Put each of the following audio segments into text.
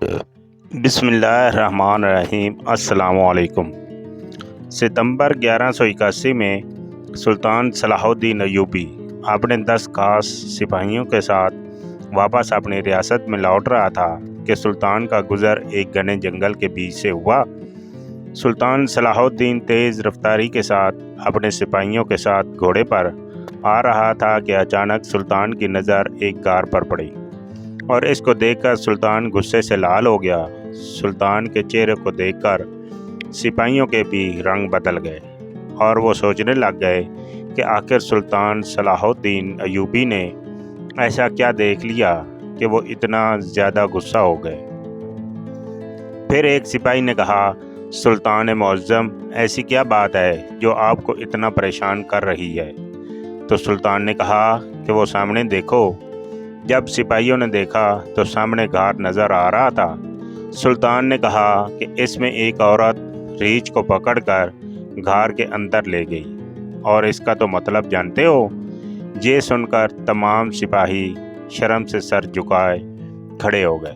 بسم اللہ الرحمن الرحیم۔ السلام علیکم۔ ستمبر 1181 میں سلطان صلاح الدین ایوبی اپنے 10 خاص سپاہیوں کے ساتھ واپس اپنی ریاست میں لوٹ رہا تھا کہ سلطان کا گزر ایک گھنے جنگل کے بیچ سے ہوا۔ سلطان صلاح الدین تیز رفتاری کے ساتھ اپنے سپاہیوں کے ساتھ گھوڑے پر آ رہا تھا کہ اچانک سلطان کی نظر ایک غار پر پڑی، اور اس کو دیکھ کر سلطان غصے سے لال ہو گیا۔ سلطان کے چہرے کو دیکھ کر سپاہیوں کے بھی رنگ بدل گئے، اور وہ سوچنے لگ گئے کہ آخر سلطان صلاح الدین ایوبی نے ایسا کیا دیکھ لیا کہ وہ اتنا زیادہ غصہ ہو گئے۔ پھر ایک سپاہی نے کہا، سلطان معظم، ایسی کیا بات ہے جو آپ کو اتنا پریشان کر رہی ہے؟ تو سلطان نے کہا کہ وہ سامنے دیکھو۔ جب سپاہیوں نے دیکھا تو سامنے غار نظر آ رہا تھا۔ سلطان نے کہا کہ اس میں ایک عورت ریچھ کو پکڑ کر غار کے اندر لے گئی، اور اس کا تو مطلب جانتے ہو؟ یہ سن کر تمام سپاہی شرم سے سر جھکائے کھڑے ہو گئے۔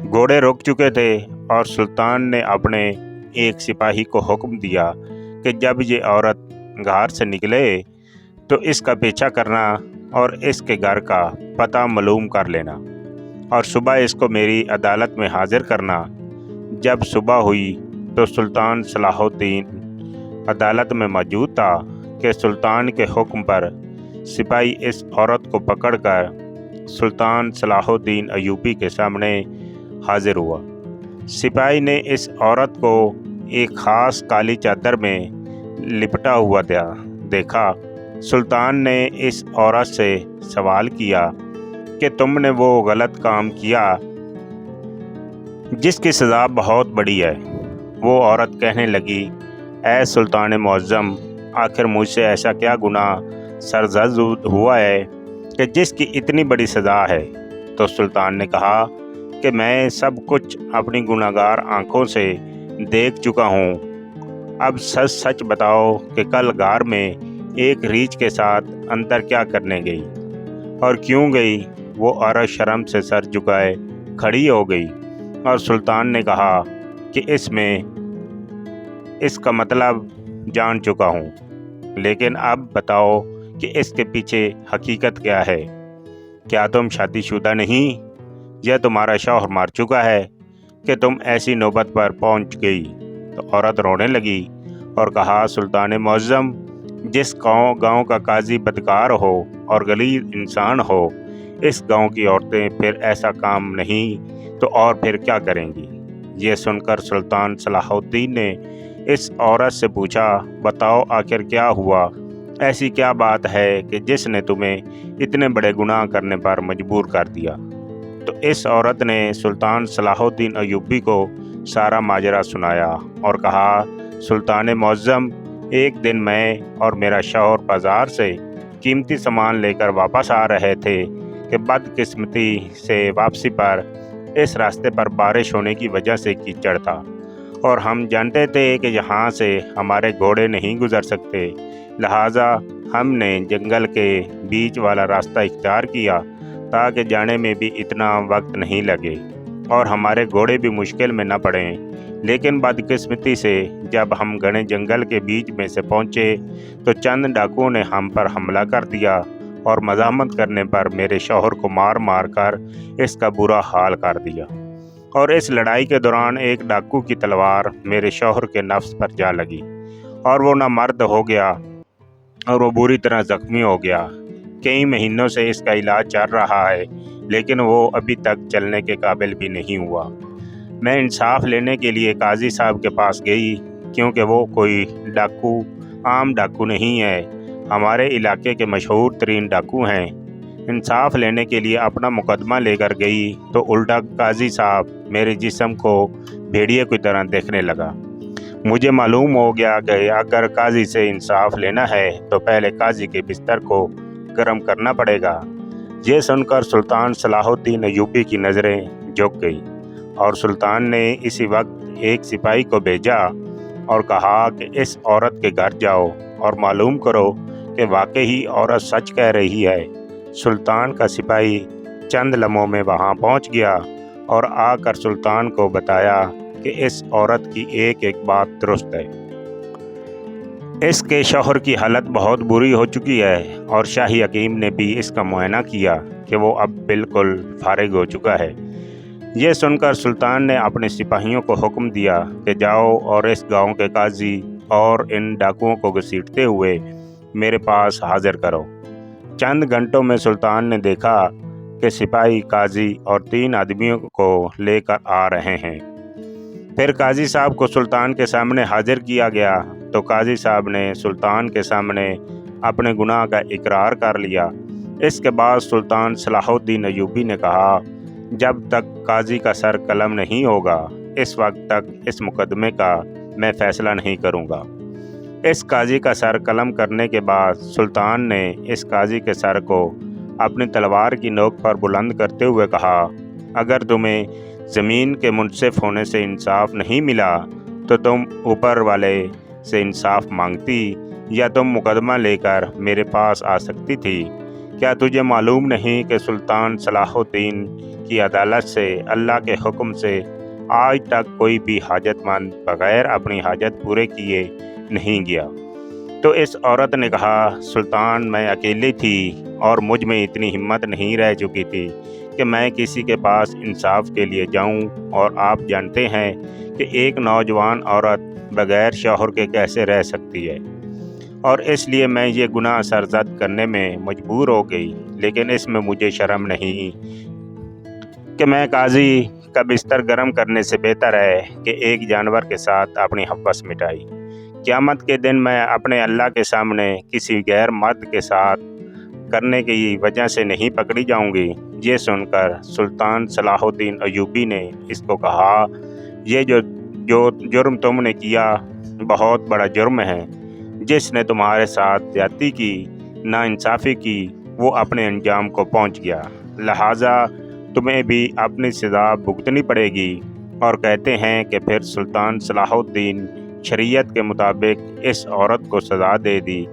گھوڑے رک چکے تھے، اور سلطان نے اپنے ایک سپاہی کو حکم دیا کہ جب یہ عورت غار سے نکلے تو اس کا پیچھا کرنا اور اس کے گھر کا پتہ معلوم کر لینا، اور صبح اس کو میری عدالت میں حاضر کرنا۔ جب صبح ہوئی تو سلطان صلاح الدین عدالت میں موجود تھا کہ سلطان کے حکم پر سپاہی اس عورت کو پکڑ کر سلطان صلاح الدین ایوبی کے سامنے حاضر ہوا۔ سپاہی نے اس عورت کو ایک خاص کالی چادر میں لپٹا ہوا دیکھا۔ سلطان نے اس عورت سے سوال کیا کہ تم نے وہ غلط کام کیا جس کی سزا بہت بڑی ہے۔ وہ عورت کہنے لگی، اے سلطان معظم، آخر مجھ سے ایسا کیا گناہ سرزد ہوا ہے کہ جس کی اتنی بڑی سزا ہے؟ تو سلطان نے کہا کہ میں سب کچھ اپنی گناہگار آنکھوں سے دیکھ چکا ہوں۔ اب سچ سچ بتاؤ کہ کل غار میں ایک ریچھ کے ساتھ اندر کیا کرنے گئی، اور کیوں گئی؟ وہ عورت شرم سے سر جھکائے کھڑی ہو گئی، اور سلطان نے کہا کہ اس کا مطلب جان چکا ہوں، لیکن اب بتاؤ کہ اس کے پیچھے حقیقت کیا ہے؟ کیا تم شادی شدہ نہیں، یا تمہارا شوہر مر چکا ہے کہ تم ایسی نوبت پر پہنچ گئی؟ تو عورت رونے لگی اور کہا، سلطان معظم، جس گاؤں کا قاضی بدکار ہو اور غلیظ انسان ہو، اس گاؤں کی عورتیں پھر ایسا کام نہیں تو اور پھر کیا کریں گی؟ یہ سن کر سلطان صلاح الدین نے اس عورت سے پوچھا، بتاؤ آخر کیا ہوا؟ ایسی کیا بات ہے کہ جس نے تمہیں اتنے بڑے گناہ کرنے پر مجبور کر دیا؟ تو اس عورت نے سلطان صلاح الدین ایوبی کو سارا ماجرا سنایا اور کہا، سلطان معظم، ایک دن میں اور میرا شوہر بازار سے قیمتی سامان لے کر واپس آ رہے تھے کہ بدقسمتی سے واپسی پر اس راستے پر بارش ہونے کی وجہ سے کیچڑ تھا، اور ہم جانتے تھے کہ یہاں سے ہمارے گھوڑے نہیں گزر سکتے، لہٰذا ہم نے جنگل کے بیچ والا راستہ اختیار کیا تاکہ جانے میں بھی اتنا وقت نہیں لگے اور ہمارے گھوڑے بھی مشکل میں نہ پڑیں۔ لیکن بدقسمتی سے جب ہم گھنے جنگل کے بیچ میں سے پہنچے تو چند ڈاکوؤں نے ہم پر حملہ کر دیا، اور مزاحمت کرنے پر میرے شوہر کو مار مار کر اس کا برا حال کر دیا، اور اس لڑائی کے دوران ایک ڈاکو کی تلوار میرے شوہر کے نفس پر جا لگی، اور وہ نامرد ہو گیا، اور وہ بری طرح زخمی ہو گیا۔ کئی مہینوں سے اس کا علاج چل رہا ہے، لیکن وہ ابھی تک چلنے کے قابل بھی نہیں ہوا۔ میں انصاف لینے کے لیے قاضی صاحب کے پاس گئی، کیونکہ وہ کوئی عام ڈاکو نہیں ہے، ہمارے علاقے کے مشہور ترین ڈاکو ہیں۔ انصاف لینے کے لیے اپنا مقدمہ لے کر گئی تو الٹا قاضی صاحب میرے جسم کو بھیڑیے کی طرح دیکھنے لگا۔ مجھے معلوم ہو گیا کہ اگر قاضی سے انصاف لینا ہے تو پہلے قاضی کے بستر کو گرم کرنا پڑے گا۔ یہ سن کر سلطان صلاح الدین ایوبی کی نظریں جھک گئی، اور سلطان نے اسی وقت ایک سپاہی کو بھیجا اور کہا کہ اس عورت کے گھر جاؤ اور معلوم کرو کہ واقعی عورت سچ کہہ رہی ہے۔ سلطان کا سپاہی چند لمحوں میں وہاں پہنچ گیا اور آ کر سلطان کو بتایا کہ اس عورت کی ایک ایک بات درست ہے۔ اس کے شوہر کی حالت بہت بری ہو چکی ہے اور شاہی حکیم نے بھی اس کا معائنہ کیا کہ وہ اب بالکل فارغ ہو چکا ہے۔ یہ سن کر سلطان نے اپنے سپاہیوں کو حکم دیا کہ جاؤ اور اس گاؤں کے قاضی اور ان ڈاکوؤں کو گھسیٹتے ہوئے میرے پاس حاضر کرو۔ چند گھنٹوں میں سلطان نے دیکھا کہ سپاہی قاضی اور 3 آدمیوں کو لے کر آ رہے ہیں۔ پھر قاضی صاحب کو سلطان کے سامنے حاضر کیا گیا تو قاضی صاحب نے سلطان کے سامنے اپنے گناہ کا اقرار کر لیا۔ اس کے بعد سلطان صلاح الدین ایوبی نے کہا، جب تک قاضی کا سر قلم نہیں ہوگا اس وقت تک اس مقدمے کا میں فیصلہ نہیں کروں گا۔ اس قاضی کا سر قلم کرنے کے بعد سلطان نے اس قاضی کے سر کو اپنی تلوار کی نوک پر بلند کرتے ہوئے کہا، اگر تمہیں زمین کے منصف ہونے سے انصاف نہیں ملا تو تم اوپر والے سے انصاف مانگتی یا تم مقدمہ لے کر میرے پاس آ سکتی تھی۔ کیا تجھے معلوم نہیں کہ سلطان صلاح الدین کی عدالت سے اللہ کے حکم سے آج تک کوئی بھی حاجت مند بغیر اپنی حاجت پورے کیے نہیں گیا؟ تو اس عورت نے کہا، سلطان میں اکیلی تھی اور مجھ میں اتنی ہمت نہیں رہ چکی تھی کہ میں کسی کے پاس انصاف کے لیے جاؤں، اور آپ جانتے ہیں کہ ایک نوجوان عورت بغیر شوہر کے کیسے رہ سکتی ہے، اور اس لیے میں یہ گناہ سرزد کرنے میں مجبور ہو گئی، لیکن اس میں مجھے شرم نہیں کہ میں قاضی کا بستر گرم کرنے سے بہتر ہے کہ ایک جانور کے ساتھ اپنی ہوس مٹائی۔ قیامت کے دن میں اپنے اللہ کے سامنے کسی غیر مرد کے ساتھ کرنے کی وجہ سے نہیں پکڑی جاؤں گی۔ یہ سن کر سلطان صلاح الدین ایوبی نے اس کو کہا، یہ جو جرم تم نے کیا بہت بڑا جرم ہے۔ جس نے تمہارے ساتھ زیادتی کی، ناانصافی کی، وہ اپنے انجام کو پہنچ گیا، لہٰذا تمہیں بھی اپنی سزا بھگتنی پڑے گی۔ اور کہتے ہیں کہ پھر سلطان صلاح الدین شریعت کے مطابق اس عورت کو سزا دے دی،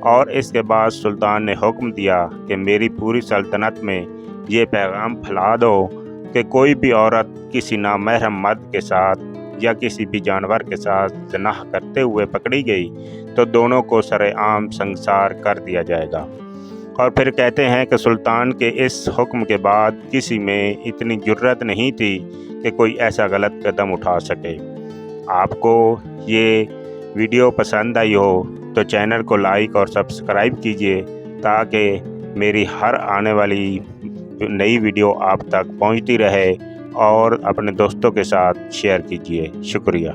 اور اس کے بعد سلطان نے حکم دیا کہ میری پوری سلطنت میں یہ پیغام پھیلا دو کہ کوئی بھی عورت کسی نامحرم مرد کے ساتھ یا کسی بھی جانور کے ساتھ زنا کرتے ہوئے پکڑی گئی تو دونوں کو سر عام سنگسار کر دیا جائے گا۔ اور پھر کہتے ہیں کہ سلطان کے اس حکم کے بعد کسی میں اتنی جرأت نہیں تھی کہ کوئی ایسا غلط قدم اٹھا سکے۔ آپ کو یہ ویڈیو پسند آئی ہو تو چینل کو لائک اور سبسکرائب کیجیے تاکہ میری ہر آنے والی نئی ویڈیو آپ تک پہنچتی رہے، اور اپنے دوستوں کے ساتھ شیئر کیجیے۔ شکریہ۔